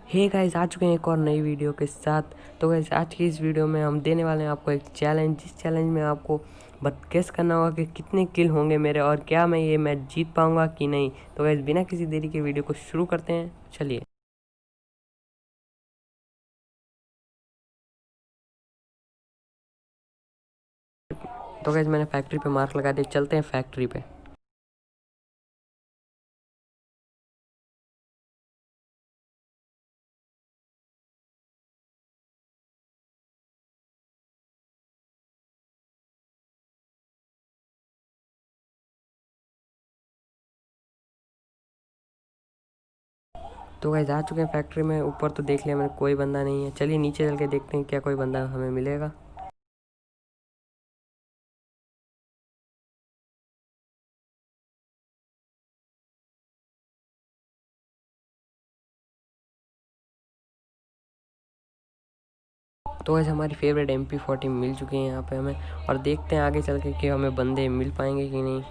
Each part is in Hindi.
हे गाइस, आ चुके हैं एक और नई वीडियो के साथ। तो गाइस, आज की इस वीडियो में हम देने वाले हैं आपको एक चैलेंज। जिस चैलेंज में आपको गेस करना होगा कि कितने किल होंगे मेरे और क्या मैं ये मैच जीत पाऊंगा कि नहीं। तो गाइस, बिना किसी देरी के वीडियो को शुरू करते हैं, चलिए। तो गाइस, मैंने फैक्ट्री पे मार्क लगा दिया, चलते हैं फैक्ट्री पे। तो गाइस, आ चुके हैं फैक्ट्री में। ऊपर तो देख लिया मैंने, कोई बंदा नहीं है। चलिए नीचे चल के देखते हैं क्या कोई बंदा हमें मिलेगा। तो गाइस, हमारी फेवरेट MP40 मिल चुकी है यहाँ पे हमें। और देखते हैं आगे चल के कि हमें बंदे मिल पाएंगे कि नहीं।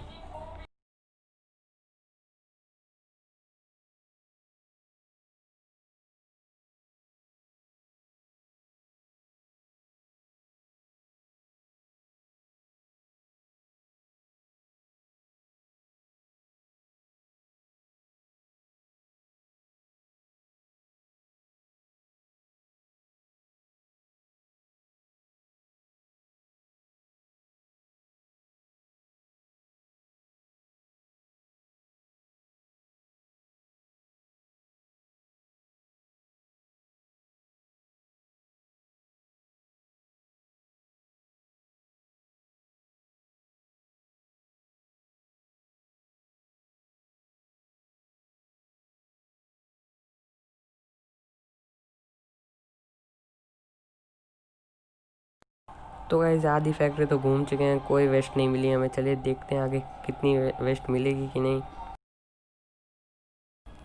तो गाइस, आधी फैक्ट्री तो घूम चुके हैं, कोई वेस्ट नहीं मिली हमें। चलिए देखते हैं आगे कितनी वेस्ट मिलेगी कि नहीं।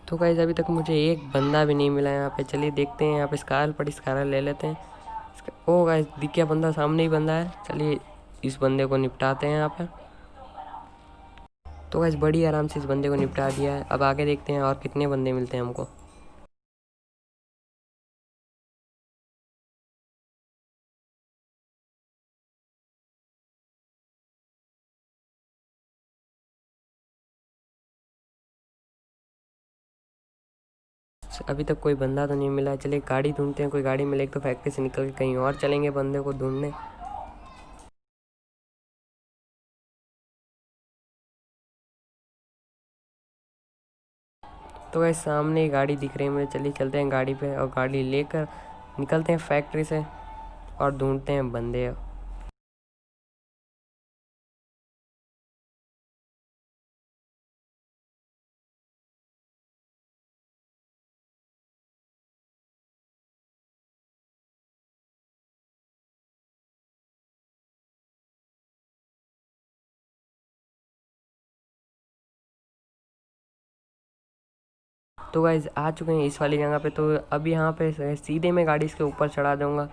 तो गाइस, अभी तक मुझे एक बंदा भी नहीं मिला यहाँ पे। चलिए देखते हैं, यहाँ पे स्कारल पड़ी, स्कारल ले लेते हैं। ओ गाइस, दिख गया बंदा, सामने ही बंदा है। चलिए इस बंदे को निपटाते हैं यहाँ पे। तो गाइस, बड़ी आराम से इस बंदे को निपटा दिया है। अब आगे देखते हैं और कितने बंदे मिलते हैं हमको। अभी तक कोई बंदा तो नहीं मिला है। चलिए गाड़ी ढूंढते हैं, कोई गाड़ी मिलेगी तो फैक्ट्री से निकल के कहीं और चलेंगे बंदे को ढूंढने। तो गाइस, सामने ही गाड़ी दिख रही है मुझे। चलिए चलते हैं गाड़ी पे और गाड़ी लेकर निकलते हैं फैक्ट्री से और ढूंढते हैं बंदे। तो गाइस, आ चुके हैं इस वाली जगह पे। तो अब यहाँ पे सीधे मैं गाड़ी इसके ऊपर चढ़ा दूंगा।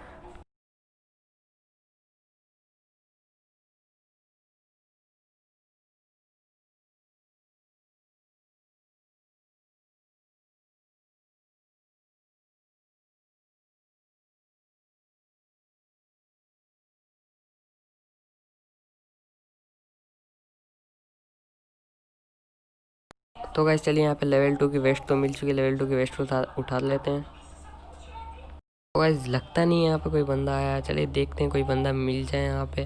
तो गाइस, चलिए यहाँ पे लेवल 2 की वेस्ट तो मिल चुकी है। लेवल 2 की वेस्ट उठा उठा लेते हैं। तो गाइस, लगता नहीं है यहाँ पे कोई बंदा आया है। चलिए देखते हैं कोई बंदा मिल जाए यहाँ पे।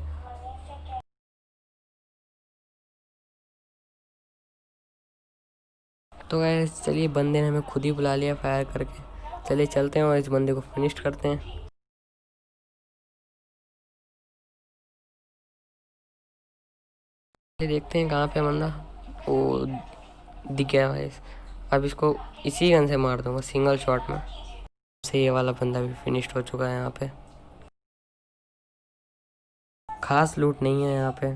तो गाइस, चलिए बंदे ने हमें खुद ही बुला लिया फायर करके। चलिए चलते हैं और इस बंदे को फिनिश करते हैं। चलिए देखते हैं कहाँ पे बंदा। वो दिख गया भाई। अब इसको इसी गन से मार दूंगा सिंगल शॉट में। से ये वाला बंदा भी फिनिश्ड हो चुका है यहाँ पे। खास लूट नहीं है यहाँ पे।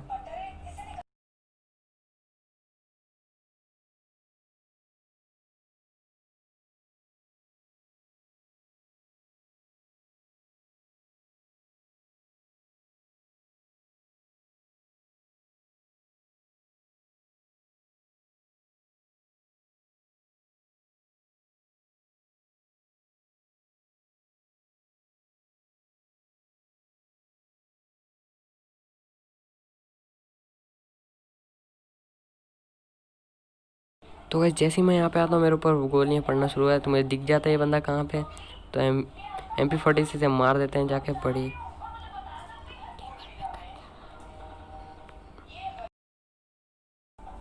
तो गाइस जैसे ही मैं यहाँ पे आता हूँ मेरे ऊपर गोलियाँ पड़ना शुरू हुआ, तो मुझे दिख जाता है ये बंदा कहाँ पे। तो MP40 से मार देते हैं जाके बड़ी।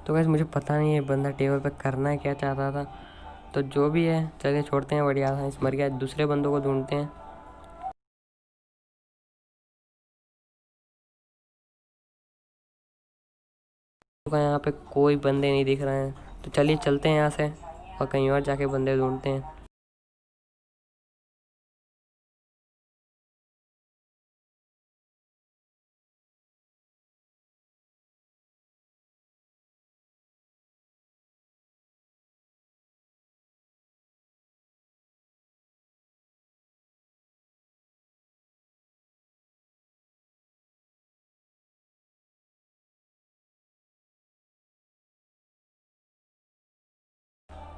तो गाइस मुझे पता नहीं ये बंदा टेबल पे करना क्या चाहता था, तो जो भी है चलिए छोड़ते हैं। बढ़िया था, इस मर गया। दूसरे बंदों को ढूंढते हैं। तो यहाँ पे कोई बंदे नहीं दिख रहे हैं, तो चलिए चलते हैं यहाँ से और कहीं और जाके बंदे ढूंढते हैं।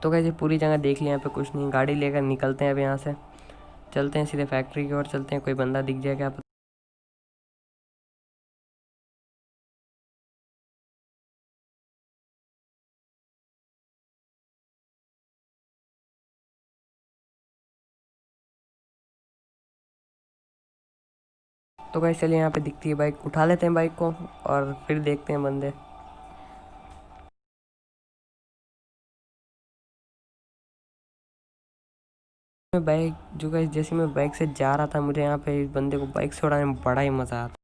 तो कैसे पूरी जगह देख लिया, यहाँ पे कुछ नहीं। गाड़ी लेकर निकलते हैं अब यहाँ से, चलते हैं सीधे फैक्ट्री की ओर चलते हैं। कोई बंदा दिख जाए क्या पता। तो कैसे चलिए, यहाँ पे दिखती है बाइक, उठा लेते हैं बाइक को और फिर देखते हैं बंदे। मैं बाइक जो गाइस जैसे मैं बाइक से जा रहा था, मुझे यहाँ पे इस बंदे को बाइक से उड़ाने में बड़ा ही मज़ा आता।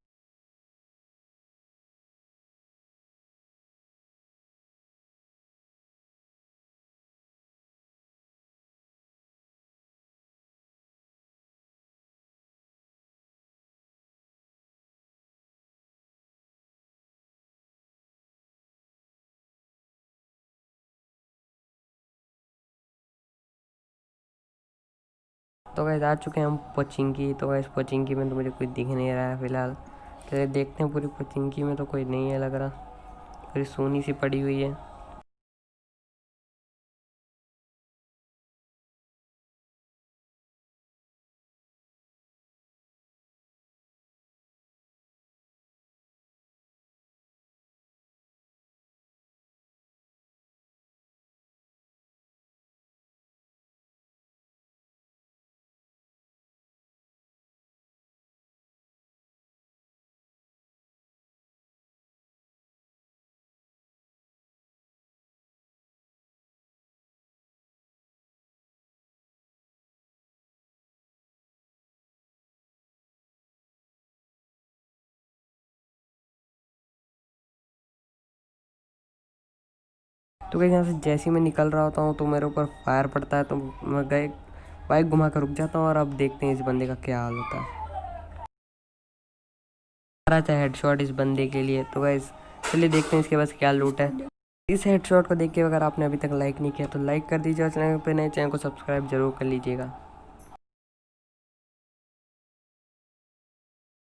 तो गाइस आ चुके हैं हम पोचिंकी। तो गाइस पोचिंकी में तो मुझे कोई दिख नहीं रहा है फिलहाल। चलिए देखते हैं, पूरी पोचिंकी में तो कोई नहीं है लग रहा, पूरी सोनी सी पड़ी हुई है। तो गाइस यहाँ से जैसे ही मैं निकल रहा होता हूँ तो मेरे ऊपर फायर पड़ता है, तो मैं गए बाइक घुमा कर रुक जाता हूँ। और अब देखते हैं इस बंदे का क्या हाल होता है। आ रहा था हेडशॉट इस बंदे के लिए। तो गाइस चलिए देखते हैं इसके पास क्या लूट है। इस हेडशॉट को देख के अगर आपने अभी तक लाइक नहीं किया तो लाइक कर दीजिए, और चैनल पे नए चैनल को सब्सक्राइब जरूर कर लीजिएगा।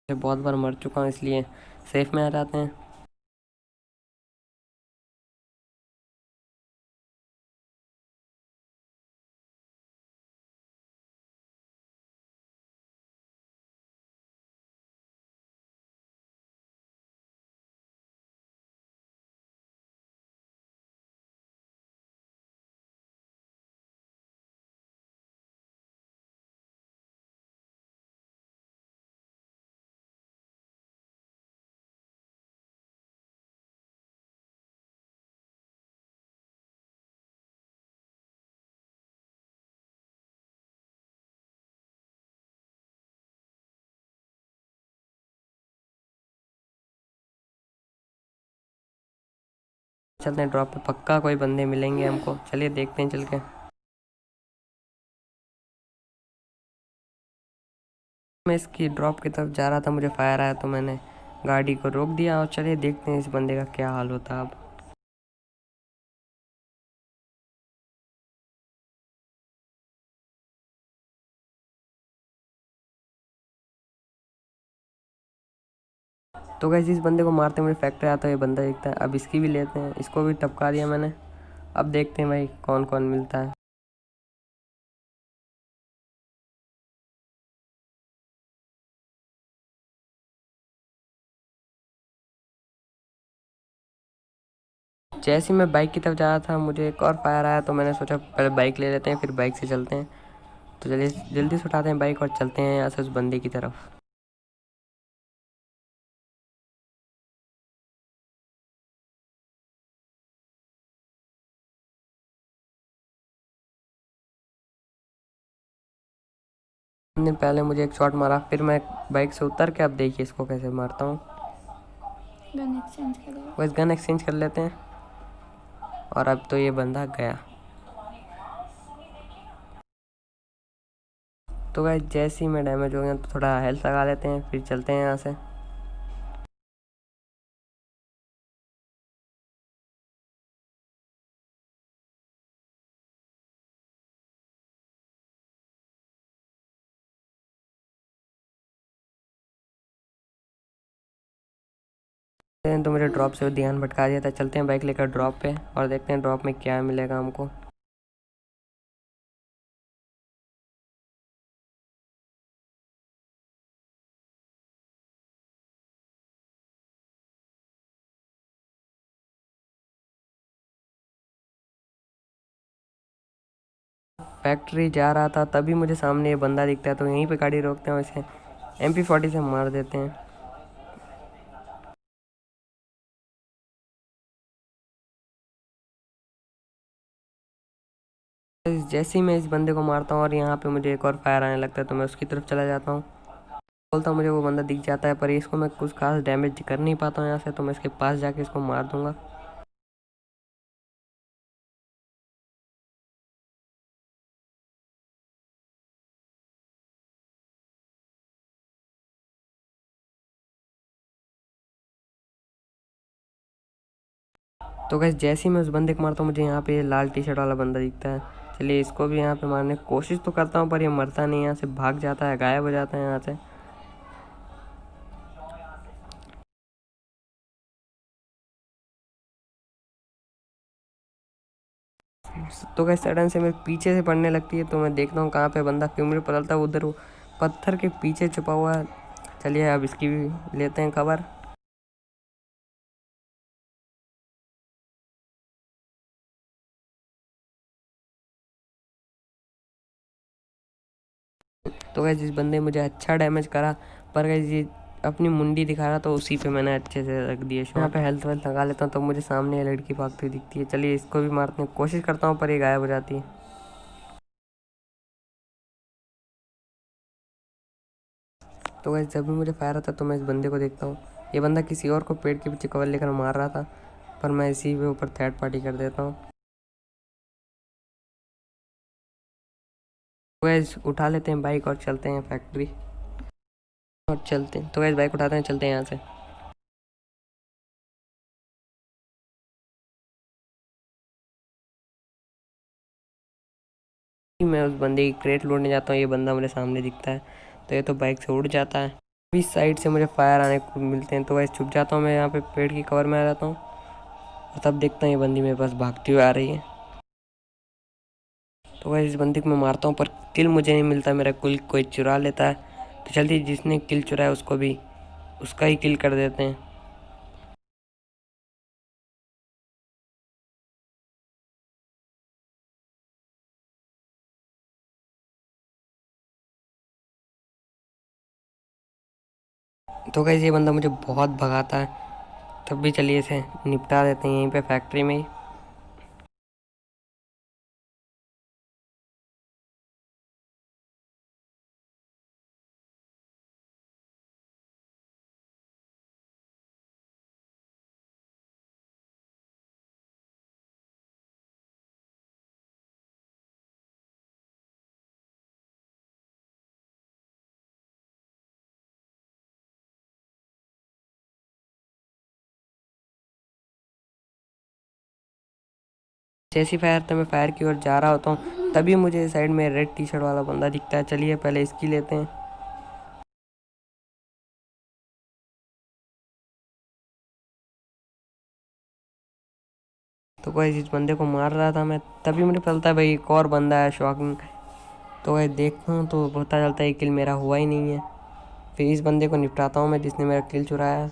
मैं बहुत बार मर चुका हूँ, इसलिए सेफ में आ जाते हैं। चलते हैं ड्रॉप पे, पक्का कोई बंदे मिलेंगे हमको। चलिए देखते हैं चल के। मैं इसकी ड्रॉप की तरफ जा रहा था, मुझे फायर आया तो मैंने गाड़ी को रोक दिया। और चलिए देखते हैं इस बंदे का क्या हाल होता है अब। तो गाइस इस बंदे को मारते मुझे फैक्ट्री आता है, ये बंदा दिखता है। अब इसकी भी लेते हैं, इसको भी टपका दिया मैंने। अब देखते हैं भाई कौन कौन मिलता है। जैसे ही मैं बाइक की तरफ जा रहा था मुझे एक और फायर आया, तो मैंने सोचा पहले बाइक ले लेते हैं फिर बाइक से चलते हैं। तो चलिए जल्दी से उठाते हैं बाइक और चलते हैं यहाँ से उस बंदे की तरफ। ने पहले मुझे एक शॉट मारा, फिर मैं बाइक से उतर के अब देखिए इसको कैसे मारता हूँ। बस गन एक्सचेंज कर लेते हैं और अब तो ये बंदा गया। तो गाइस जैसे ही मैं डैमेज हो गया तो थोड़ा हेल्थ लगा लेते हैं फिर चलते हैं यहाँ से। तो मुझे ड्रॉप से ध्यान भटका दिया था। चलते हैं बाइक लेकर ड्रॉप पे और देखते हैं ड्रॉप में क्या मिलेगा हमको। फैक्ट्री जा रहा था तभी मुझे सामने ये बंदा दिखता है, तो यहीं पे गाड़ी रोकते हैं, इसे MP40 से मार देते हैं। जैसे ही मैं इस बंदे को मारता हूँ और यहाँ पे मुझे एक और फायर आने लगता है तो मैं उसकी तरफ चला जाता हूँ। बोलता हूँ मुझे वो बंदा दिख जाता है, पर इसको मैं कुछ खास डैमेज कर नहीं पाता हूँ यहाँ से, तो मैं इसके पास जाके इसको मार दूंगा। तो गैस जैसे ही मैं उस बंदे को मारता हूँ मुझे यहाँ पे लाल टी शर्ट वाला बंदा दिखता है। चलिए इसको भी यहाँ पे मारने की कोशिश तो करता हूँ, पर ये मरता नहीं, यहाँ से भाग जाता है, गायब हो जाता है यहाँ से। तो गैस सडन से मेरे पीछे से पड़ने लगती है, तो मैं देखता हूँ कहाँ पे बंदा, क्यों मुझे पता चलता है उधर वो पत्थर के पीछे छुपा हुआ है। चलिए अब इसकी भी लेते हैं खबर। तो गैस इस बंदे मुझे अच्छा डैमेज करा, पर गैस ये अपनी मुंडी दिखा रहा, तो उसी पे मैंने अच्छे से रख दिया। यहाँ पे हेल्थ वेल्थ लगा लेता हूँ, तो मुझे सामने ये लड़की भागती हुई दिखती है। चलिए इसको भी मारने की कोशिश करता हूँ, पर ये गायब हो जाती है। तो गैस जब भी मुझे फायर आता तो मैं इस बंदे को देखता हूँ। ये बंदा किसी और को पेड़ के पीछे कवर लेकर मार रहा था, पर मैं इसी के ऊपर थर्ड पार्टी कर देता हूँ। तो गैस उठा लेते हैं बाइक और चलते हैं फैक्ट्री और चलते हैं। तो गैस बाइक उठाते हैं, चलते हैं यहाँ से। मैं उस बंदे की क्रेट लूटने जाता हूँ, ये बंदा मेरे सामने दिखता है, तो ये तो बाइक से उड़ जाता है। इस साइड से मुझे फायर आने को मिलते हैं, तो वैसे छुप जाता हूँ मैं, यहाँ पे पेड़ की कवर में आ जाता हूँ और तब देखता हूँ ये बंदी मेरे पास भागती हुई आ रही है। तो वैसे इस बंदी को मैं मारता हूँ, पर किल मुझे नहीं मिलता, मेरा किल कोई चुरा लेता है। तो जल्दी जिसने किल चुराया उसको भी उसका ही किल कर देते हैं। तो गाइस ये बंदा मुझे बहुत भगाता है, तब भी चलिए इसे निपटा देते हैं यहीं पे फैक्ट्री में ही। जैसी फायर तो मैं फायर की ओर जा रहा होता हूँ, तभी मुझे साइड में रेड टी शर्ट वाला बंदा दिखता है। चलिए पहले इसकी लेते हैं। तो कोई इस बंदे को मार रहा था मैं, तभी मुझे पता चलता है भाई एक और बंदा है शॉकिंग। तो वह देखता हूँ तो पता चलता है किल मेरा हुआ ही नहीं है। फिर इस बंदे को निपटाता हूँ मैं जिसने मेरा किल चुराया।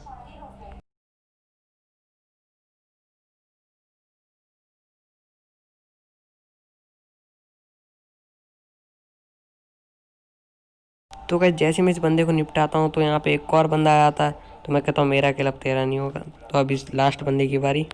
तो गाइस जैसे मैं इस बंदे को निपटाता हूँ तो यहाँ पे एक और बंदा आ जाता है, तो मैं कहता हूँ मेरा किल अब तेरा नहीं होगा। तो अब इस लास्ट बंदे की बारी।